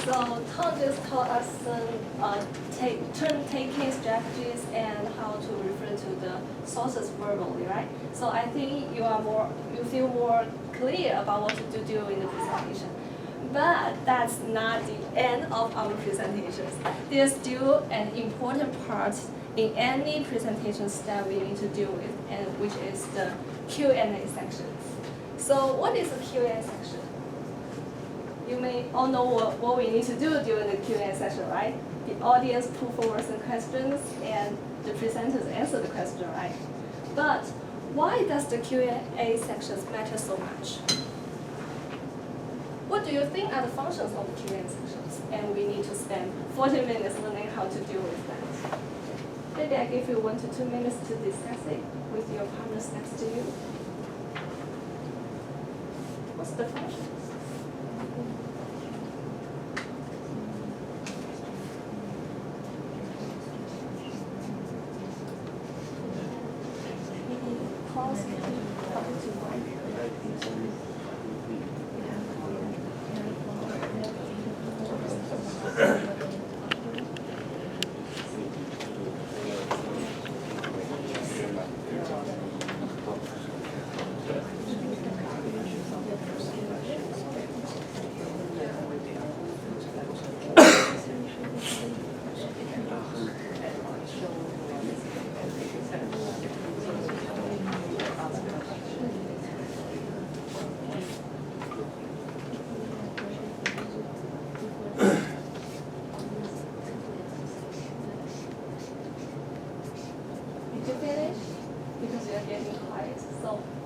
So Tom just taught us some turn-taking strategies and how to refer to the sources verbally, right? So I think you feel more clear about what to do during the presentation. But that's not the end of our presentations. There's still an important part in any presentations that we need to deal with, and which is the Q&A sections. So what is a Q&A section? You may all know what we need to do during the Q&A session, right? The audience put forward some questions and the presenters answer the question, right? But why does the Q&A sections matter so much? What do you think are the functions of the Q&A sections? And we need to spend 40 minutes learning how to deal with that. Maybe I give you 1 to 2 minutes to discuss it with your partners next to you. What's the functions?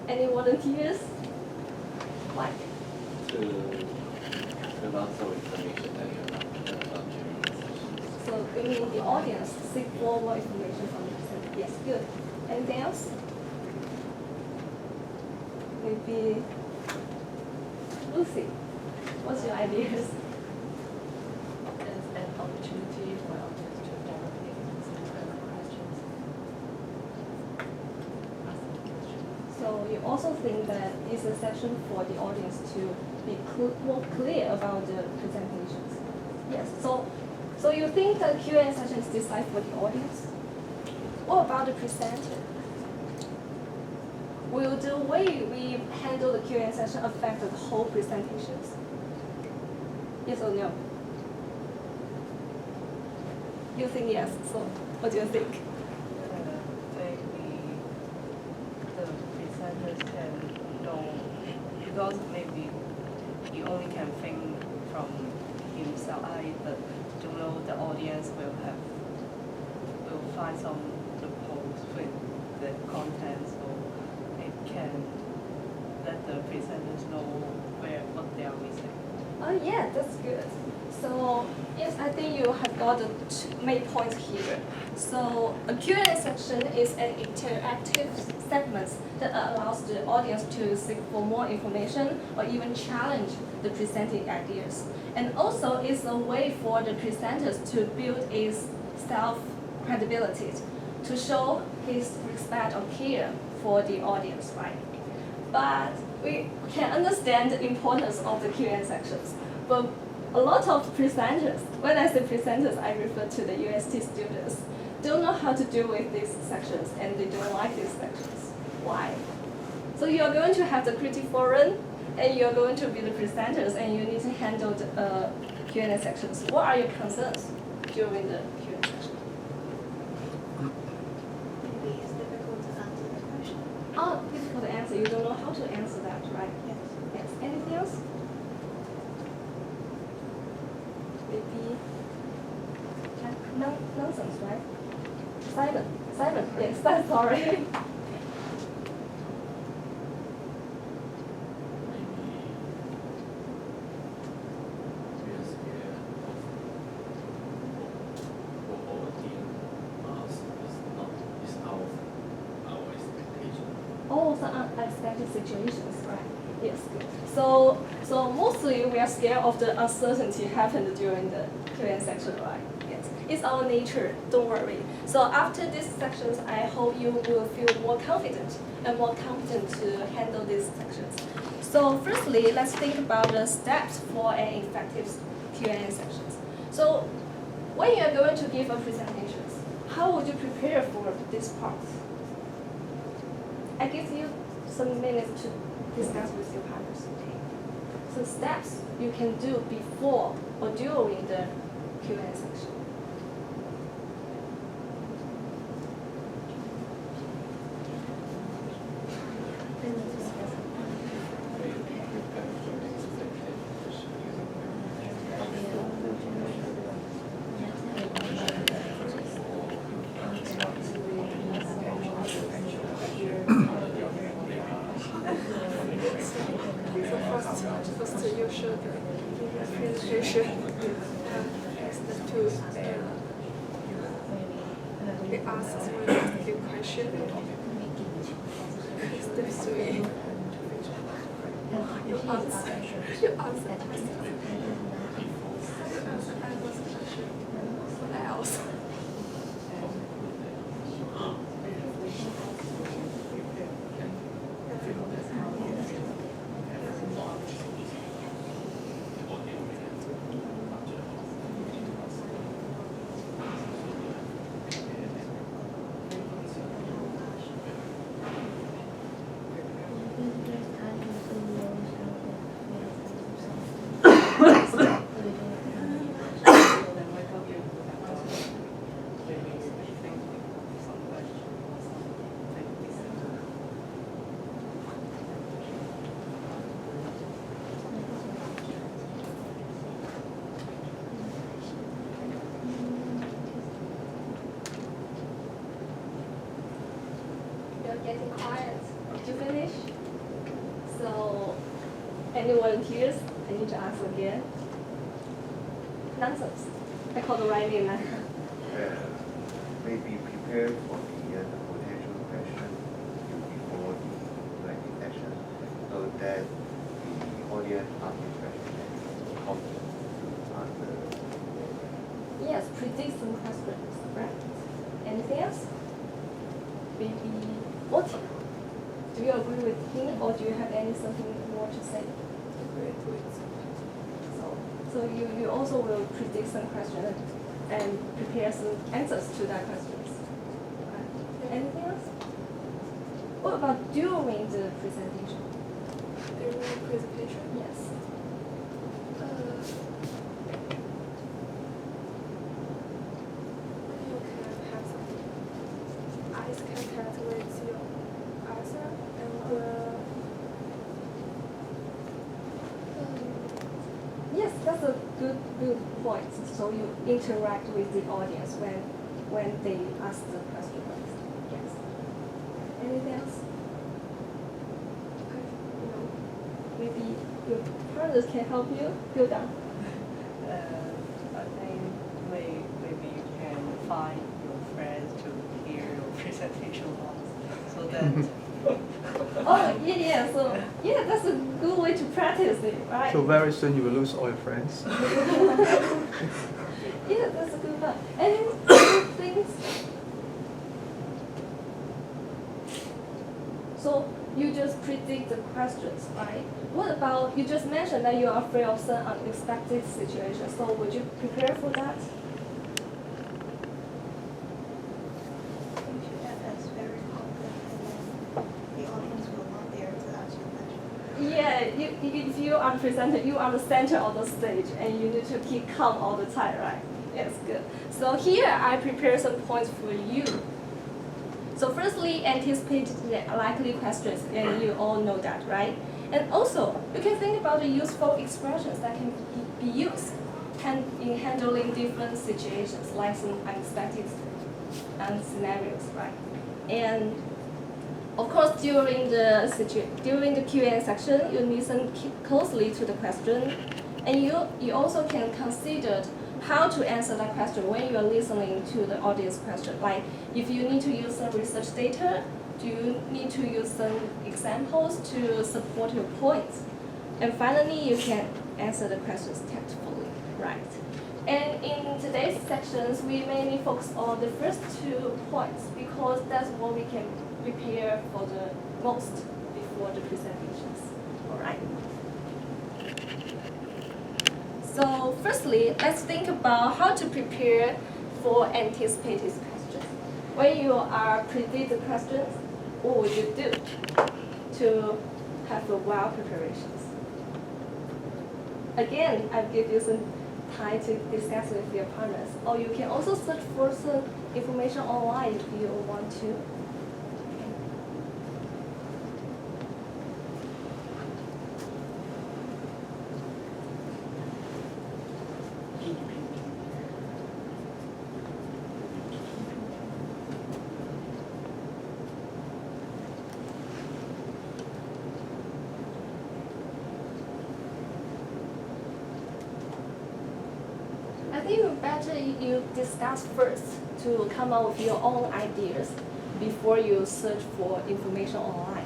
Any volunteers? Why? To lots of information that you're not about to. So you mean the audience seek for more information from the presenter? Yes, good. Anything else? Maybe Lucy, what's your ideas? As an opportunity for audience to directly answer questions. So you also think that it's a section for the audience to be more clear about the presentations? Yes. So you think the Q&A session is designed for the audience? What about the presenter? Will the way we handle the Q&A session affect the whole presentations? Yes or no? You think yes. So what do you think? Maybe the presenters can know, because maybe he only can think from himself, but to know the audience will find some loopholes with the content, so it can let the presenters know what they are missing. Oh yeah, that's good. So yes, I think you have got the main points here. So a Q&A section is an interactive segment that allows the audience to seek for more information or even challenge the presenting ideas. And also it's a way for the presenters to build his self-credibility, to show his respect or care for the audience, right? But we can understand the importance of the Q&A sections. But a lot of presenters, when I say presenters, I refer to the UST students, don't know how to deal with these sections and they don't like these sections. Why? So you're going to have the critic forum and you're going to be the presenters and you need to handle the Q&A sections. What are your concerns during the Q&A section? Maybe it's difficult to answer the question. Oh, difficult to answer. You don't know how to answer that, right? Yes. Yes. Anything else? Maybe nonsense, right? Simon. Yes, I'm sorry. Oh, some unexpected situations, right? Yes, good. So mostly we are scared of the uncertainty happened during the Q&A section, right? Yes, it's our nature. Don't worry. So after these sections, I hope you will feel more confident and more competent to handle these sections. So firstly, let's think about the steps for an effective Q&A sections. So when you are going to give a presentation, how would you prepare for this part? I give you some minutes to discuss with your partners. So steps you can do before or during the Q&A section. First, you should presentation as the tools we ask a few questions. Step 3. You answer. What else? You're getting quiet. Did you finish? So, any volunteers? I need to ask again. Nonsense. I call the right name now. Maybe prepare for the potential question before the writing session, so that the audience asking question can confident to answer. Yes, predict some questions, right? Anything else? Maybe what? Do you agree with him, or do you have something more to say? So you also will predict some questions and prepare some answers to that questions. Right. Anything else? What about during the presentation? During the presentation? Yes. You can have some eyes contact with your answer and Yes, that's a good point. So you interact with the audience when they ask the question. Yes. Anything else? Maybe your partners can help you build up. I think maybe you can find your friends to hear your presentation once, so that. Oh, yeah, so, yeah, that's a good way to practice it, right? So very soon you will lose all your friends. Yeah, that's a good one. Any things? So you just predict the questions, right? What about, you just mentioned that you are afraid of some unexpected situations, so would you prepare for that? That's very confident, and then the audience will not dare to ask you questions. Yeah, if you are the presenter, you are the center of the stage, and you need to keep calm all the time, right? Yes, good. So here I prepare some points for you. So firstly, anticipate the likely questions, and you all know that, right? And also, you can think about the useful expressions that can be used in handling different situations, like some unexpected scenarios, right? And of course, during the Q&A section, you listen closely to the question, and you also can consider how to answer that question when you are listening to the audience question. Like, if you need to use some research data, do you need to use some examples to support your points? And finally, you can answer the questions tactfully, right? And in today's sections, we mainly focus on the first 2 points because that's what we can prepare for the most before the presentations, all right? So first, firstly, let's think about how to prepare for anticipated questions. When you are predict the questions, what would you do to have a well preparations? Again, I'll give you some time to discuss with your partners. Or you can also search for some information online if you want to. I think it's better you discuss first to come up with your own ideas before you search for information online.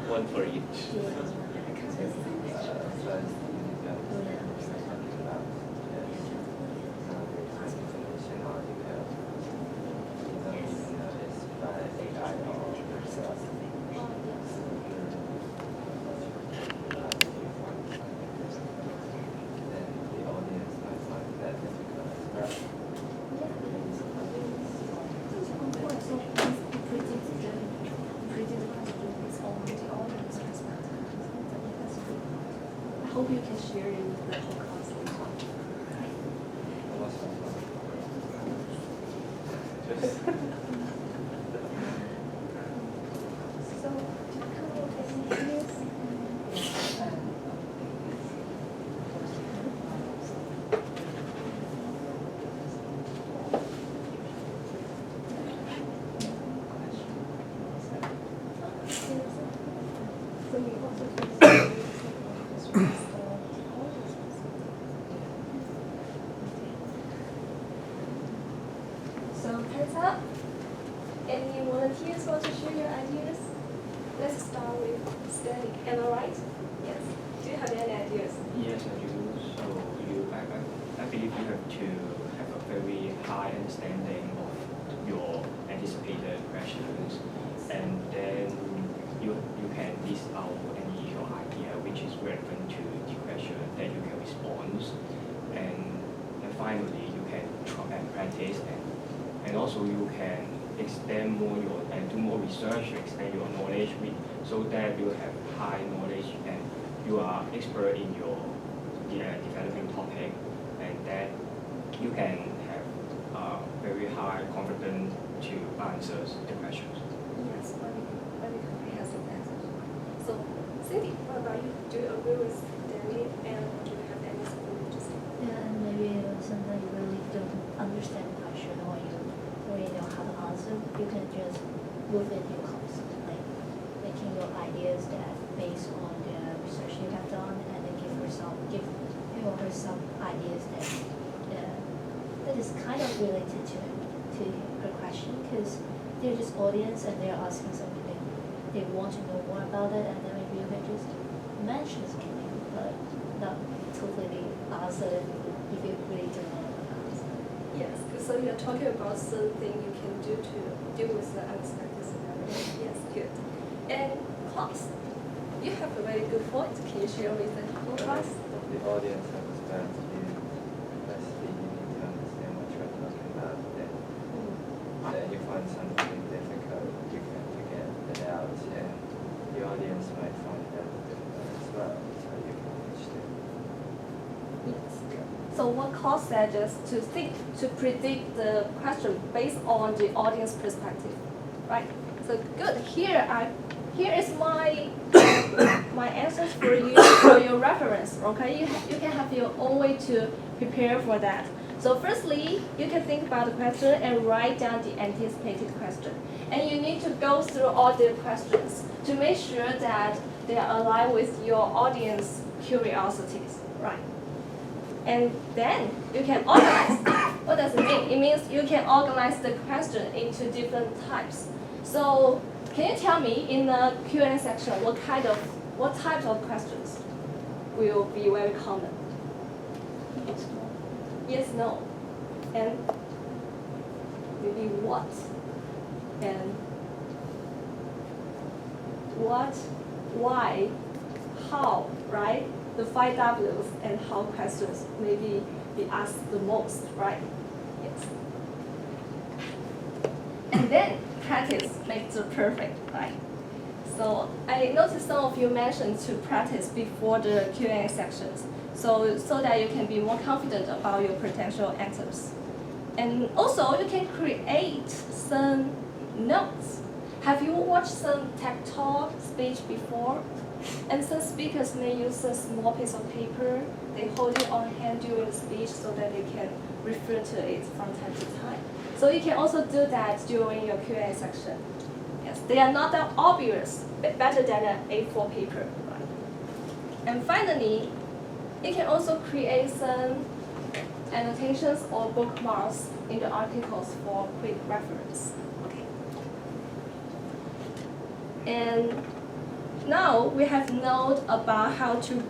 One for each. I hope you can share it with the whole class. So, do you come up with any ideas? So we also So, hands up. Any volunteers want to share your ideas? Let's start with Stanley. Am I right? Yes. Do you have any ideas? Yes, I do. So I believe you have to have a very high understanding of your anticipated questions, and then you can list out any your idea which is relevant to the question that you can respond, and finally you can try and practice and also you can extend more your and do more research to expand your knowledge so that you have high knowledge and you are expert in your developing topic, and that you can have very high confidence to answer the questions. Yes, very comprehensive answers. So, Cindy, what about you? Do you agree with Stanley, and do you have any support to say? Yeah, and maybe sometimes you really don't understand the question or you already know how to answer, you can just move in your concept, like making your ideas that based on the research you have done, and then give him or her some ideas that is kind of related to her question, because they're just audience and they're asking something they want to know more about it, and then maybe you can just mention something, but not totally answer it if you really don't know what to answer. Yes, so you're talking about something you can do to deal with the unexpected scenario. Yes, good. And class, you have a very good point. Can you share with the whole class? The audience understands you. Firstly, you need to understand what you're talking about. Then you find something difficult, you out, and the audience might find that difficult as well. So you can teach them. Yes. So what Claude said is to predict the question based on the audience perspective, right? So good. Here is my my answers for you for your reference. Okay, you can have your own way to prepare for that. So firstly, you can think about the question and write down the anticipated question. And you need to go through all the questions to make sure that they are aligned with your audience curiosities, right? And then you can organize. What does it mean? It means you can organize the question into different types. So can you tell me in the Q&A section what types of questions will be very common? Yes, no, and maybe what, and what, why, how, right? The 5 W's and how questions maybe be asked the most, right? Yes. And then practice makes the perfect, right? So I noticed some of you mentioned to practice before the Q&A sections, so that you can be more confident about your potential answers. And also you can create some notes. Have you watched some TED Talk speech before? And some speakers may use a small piece of paper. They hold it on hand during the speech so that they can refer to it from time to time. So you can also do that during your Q&A section. Yes, they are not that obvious, but better than an A4 paper, right? And finally, you can also create some annotations or bookmarks in the articles for quick reference. Okay. And now we have known about how to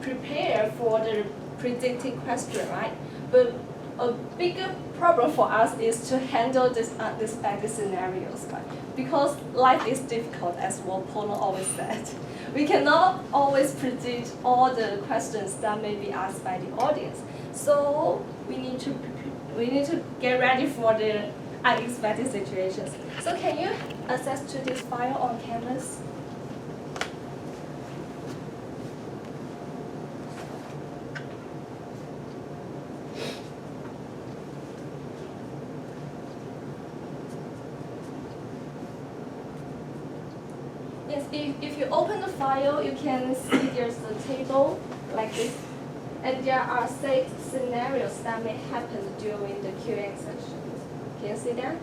prepare for the predicted question, right? But a bigger problem for us is to handle this unexpected scenarios, right? Because life is difficult, as Polo always said. We cannot always predict all the questions that may be asked by the audience. So we need to get ready for the unexpected situations. So can you access to this file on Canvas? Yes, if you open the file, you can see there's a table like this. And there are 6 scenarios that may happen during the Q&A session. Can you see that?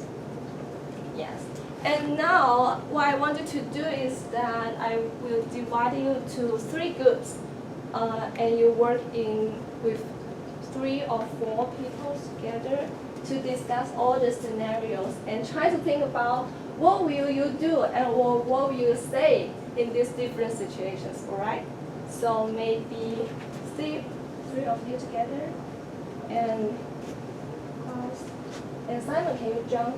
Yes. And now, what I want you to do is that I will divide you to 3 groups. And you work with 3 or 4 people together to discuss all the scenarios and try to think about what will you do and what will you say in these different situations, all right? So maybe 3 of you together, and Simon, can you jump?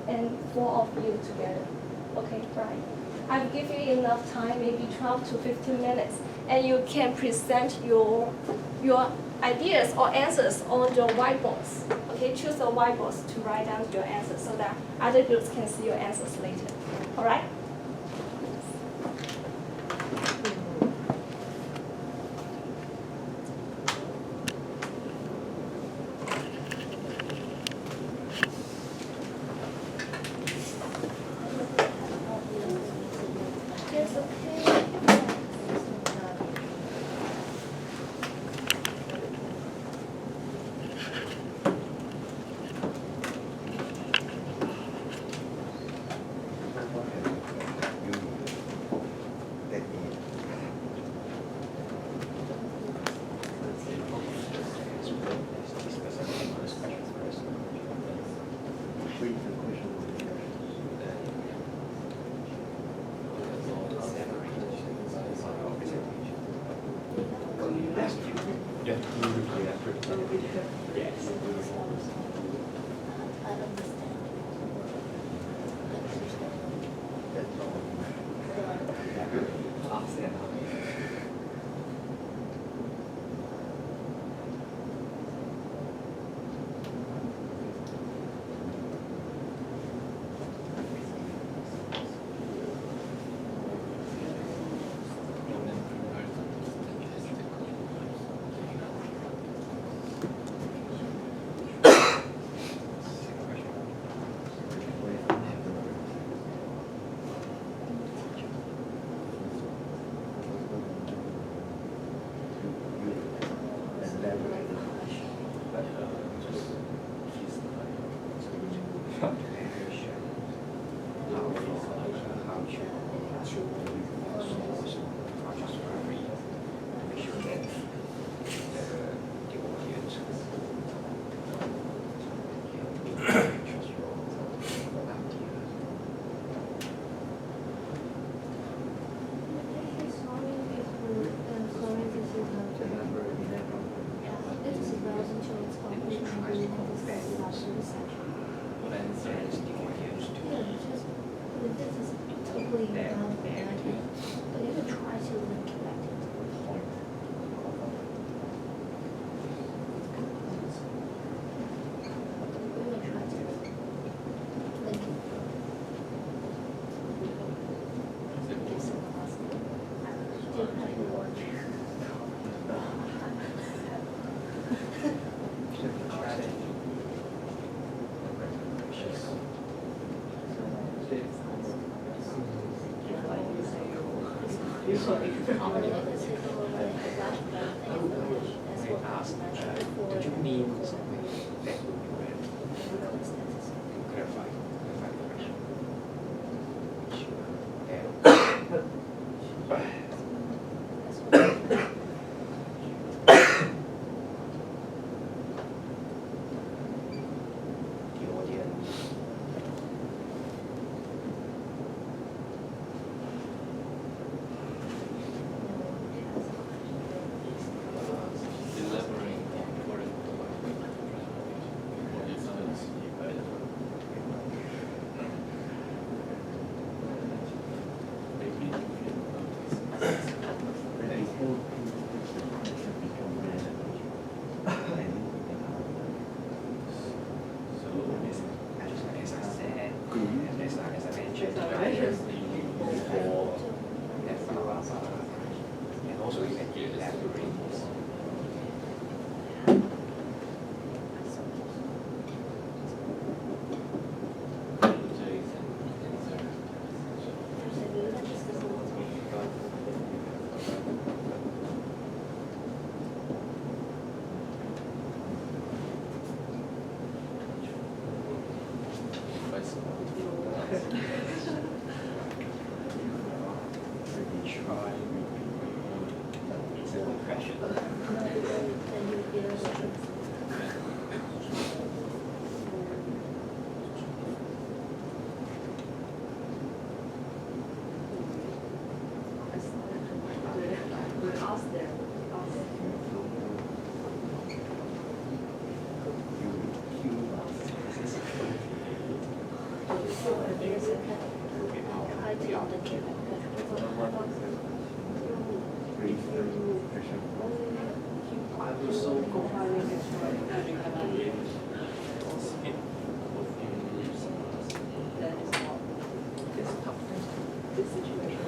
And 4 of you together. Okay, right. I'll give you enough time, maybe 12 to 15 minutes, and you can present your ideas or answers on your whiteboards. Okay, choose a whiteboard to write down your answers so that other groups can see your answers later. All right? Yes, okay. Hopefully you them don't, be able to but you can try to link it back to the point. We will try to link it. It's impossible. Do you have your watch? Did you mean something that would be better? Clarify the question. The audience. Elaborate on what it presentation. What is maybe so As I said, as I mentioned, before, and also you can elaborate. Try it's a good question. Then you feel I was so That is not, it's tough, this situation.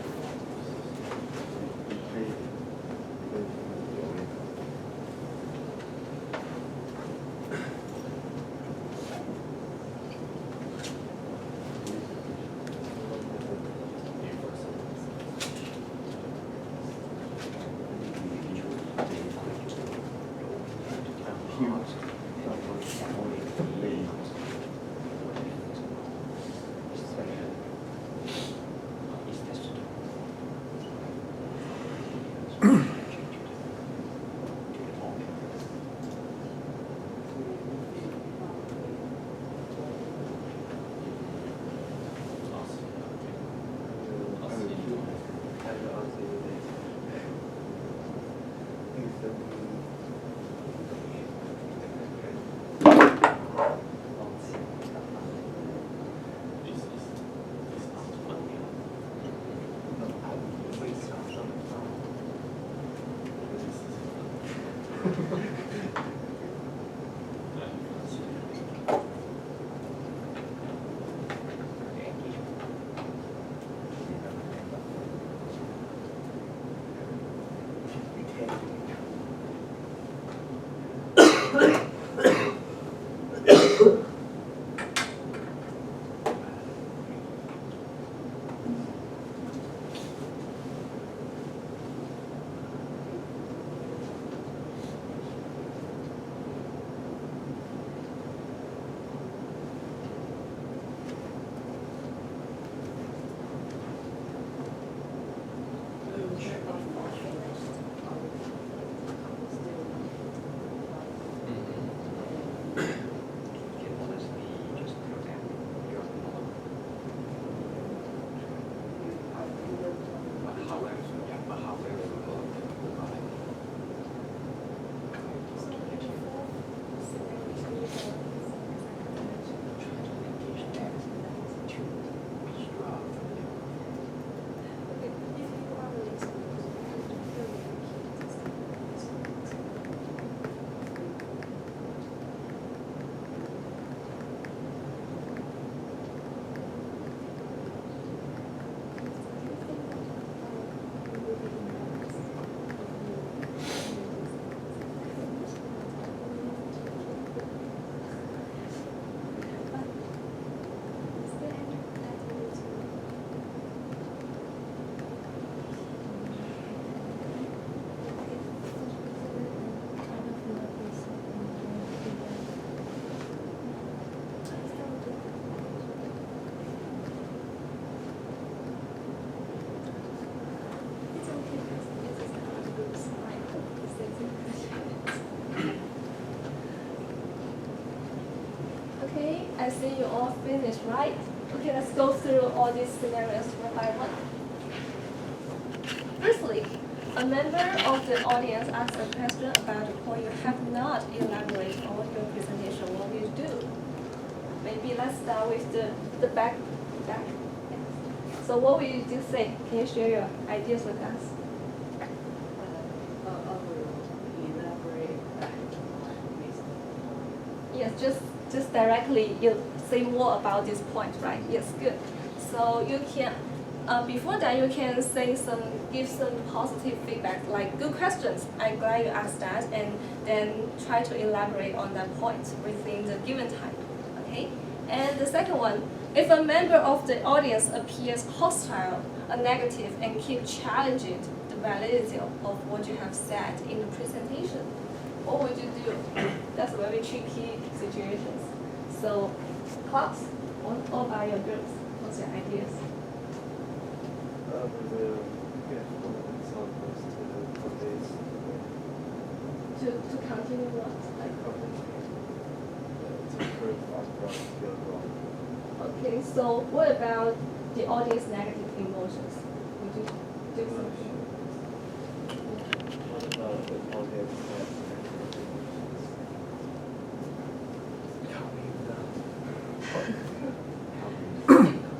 Huge. I see you all finished, right? Okay, let's go through all these scenarios one by one. Firstly, a member of the audience asks a question about a point you have not elaborated on your presentation. What will you do? Maybe let's start with the back. Yes. So what will you do say? Can you share your ideas with us? I will elaborate back based on Yes, just directly you say more about this point, right? Yes, good. So you can before that you can give some positive feedback like good questions. I'm glad you asked that, and then try to elaborate on that point within the given time. Okay. And the second one, if a member of the audience appears hostile or negative and keep challenging the validity of what you have said in the presentation, what would you do? That's very tricky situations. So, class, what about your groups? What's your ideas? We will get one of the examples for this To continue what? Like, to improve our skill growth. okay, so what about the audience negative emotions? Would you do something? What about the audience has negative emotions?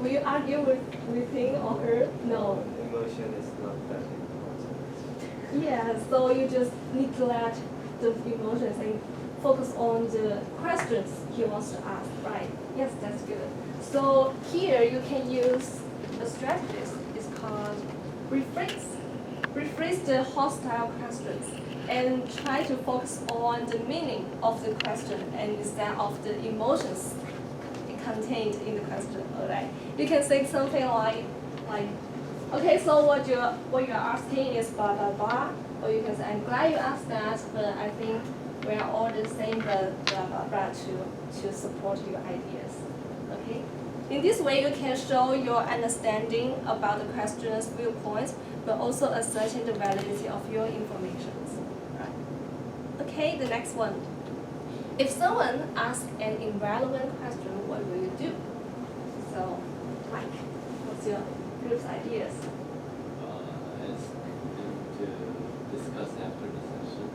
Will you argue with him or her? No. Emotion is not that important. Yeah, so you just neglect the emotions and focus on the questions he wants to ask, right? Yes, that's good. So here you can use a strategy. It's called rephrase. Rephrase the hostile questions and try to focus on the meaning of the question and instead of the emotions contained in the question. Alright, you can say something like, okay, so what you're asking is blah blah blah, or you can say I'm glad you asked that, but I think we are all the same, but blah blah blah to support your ideas. Okay, in this way you can show your understanding about the question's viewpoints, but also asserting the validity of your information. Right. Okay, the next one. If someone asks an irrelevant question, what will you do? So, Mike, what's your group's ideas? It's to discuss after the session.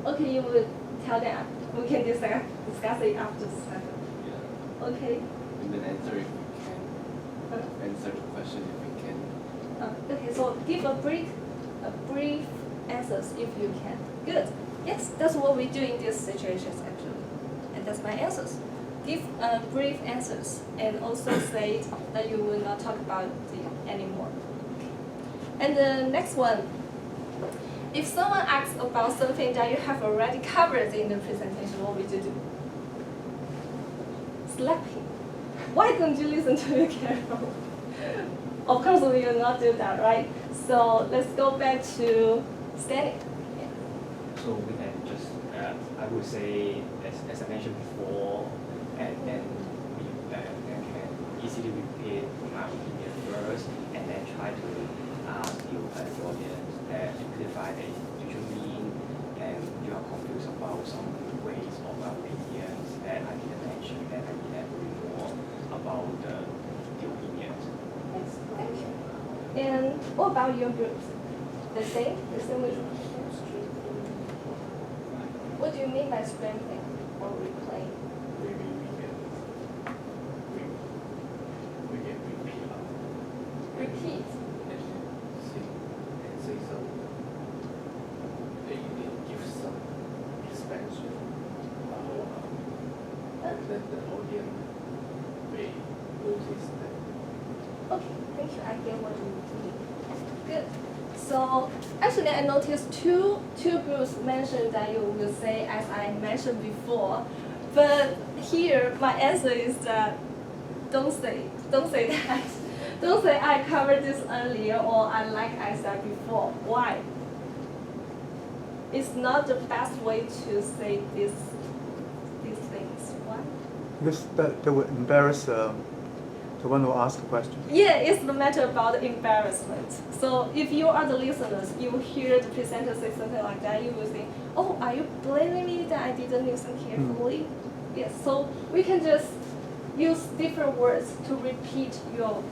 Okay, you will tell them we can discuss it after the session. Yeah. Okay. And then answer if we can. Answer the question if we can. Okay, so give a brief answers if you can. Good. Yes, that's what we do in these situations actually, and that's my answers. Give brief answers and also say that you will not talk about it anymore. And the next one, if someone asks about something that you have already covered in the presentation, what would you do? Slap him. Why don't you listen to me carefully? Of course, we will not do that, right? So let's go back to Stanley. So we can just, I would say, as I mentioned before, and then we can easily repeat my opinion first, and then try to ask the audience to clarify the usual mean, and you are confused about some ways of opinions that I didn't mention, and I elaborate more about the opinions. Yes, thank you. And what about your groups? The same with. What do you mean by strengthening or replaying? Maybe we can repeat Repeat. and say some. They give some expansion. And then the audience may notice that. Okay, thank you. I get what you mean. Good. So actually, I noticed two groups mentioned that you will say as I mentioned before, but here my answer is that don't say that. Don't say I covered this earlier or I said before. Why? It's not the best way to say these things. Why? Because that would embarrass the one who asked the question. Yeah, it's the matter about embarrassment. So if you are the listeners, you hear the presenter say something like that, you will think, oh, are you blaming me that I didn't listen carefully? Yes, so we can just use different words to repeat your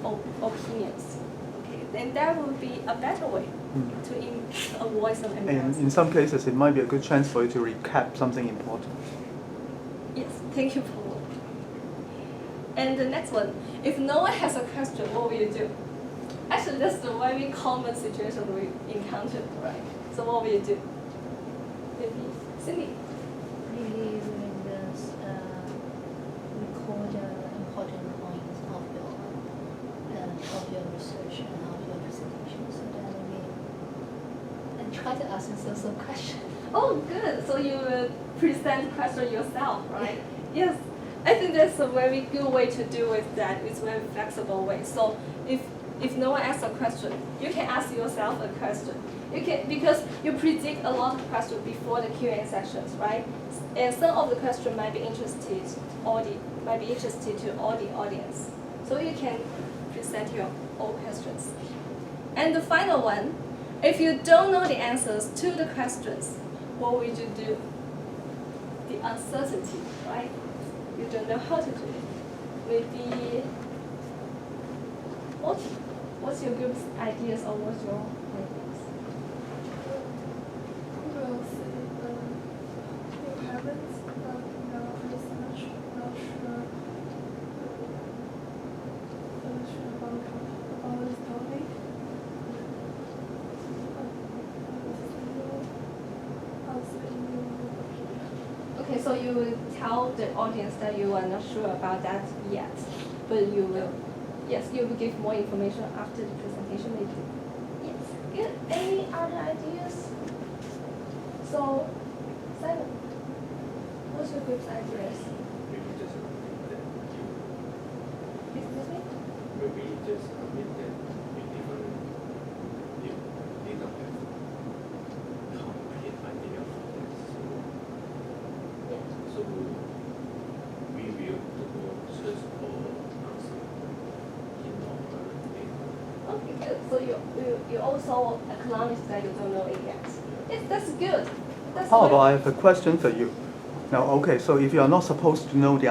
opinions. Okay, and that would be a better way to avoid some And embarrassment. in some cases, it might be a good chance for you to recap something important. Yes, thank you, Paul. And the next one, if no one has a question, what will you do? Actually, that's the very common situation we encountered, right? So what will you do? Maybe Cindy. Maybe we can just record the important points of your research and of your presentation, so that we and try to ask yourself some questions. Oh, good. So you will present the question yourself, right? Yes. I think that's a very good way to do with that. It's a very flexible way. So if no one asks a question, you can ask yourself a question. You can, because you predict a lot of questions before the Q&A sessions, right? And some of the questions might be interested to all the audience. So you can present your own questions. And the final one, if you don't know the answers to the questions, what would you do? The uncertainty, right? You don't know how to do it. Maybe, what's your group's ideas or what's your ideas? We'll see. We haven't done enough research, not sure about this topic. Okay, so you will tell the audience that you are not sure about that yet, but you will, yes, you will give more information after the presentation maybe. Yes, good. Any other ideas? So, Simon, what's your group's ideas? Maybe just admit that Excuse me? maybe just admit that you did not have complete idea of that. So we will search for answer in our paper. Okay, good. So you also acknowledge that you don't know it yet. Yes, that's good. That's How very- about I have a question for you? Now, okay, so if you are not supposed to know the